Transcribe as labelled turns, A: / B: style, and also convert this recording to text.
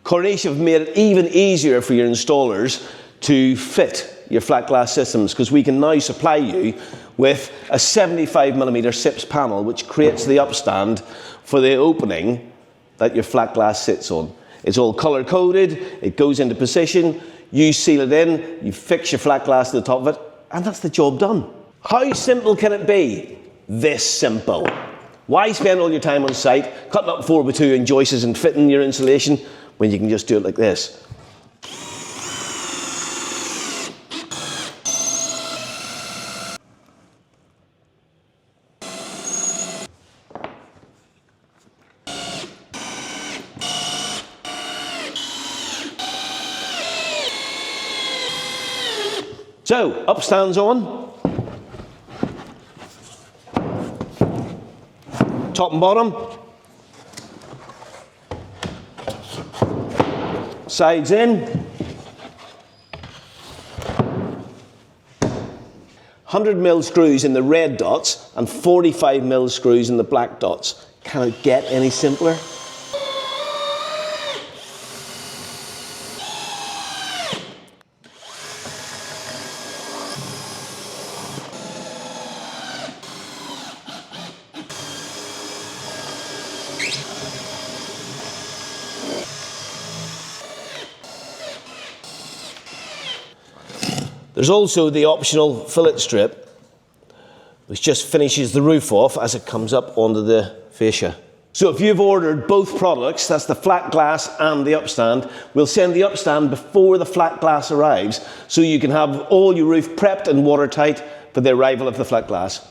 A: Korniche have made it even easier for your installers to fit your flat glass systems, because we can now supply you with a 75mm SIPS panel which creates the upstand for the opening that your flat glass sits on. It's all colour coded, it goes into position, you seal it in, you fix your flat glass to the top of it, and that's the job done. How simple can it be? This simple. Why spend all your time on site cutting up 4x2 in joists and fitting your insulation when you can just do it like this? So, upstands on, top and bottom, sides in, 100mm screws in the red dots and 45mm screws in the black dots. Can it get any simpler? There's also the optional fillet strip, which just finishes the roof off as it comes up onto the fascia. So if you've ordered both products, that's the flat glass and the upstand, we'll send the upstand before the flat glass arrives, so you can have all your roof prepped and watertight for the arrival of the flat glass.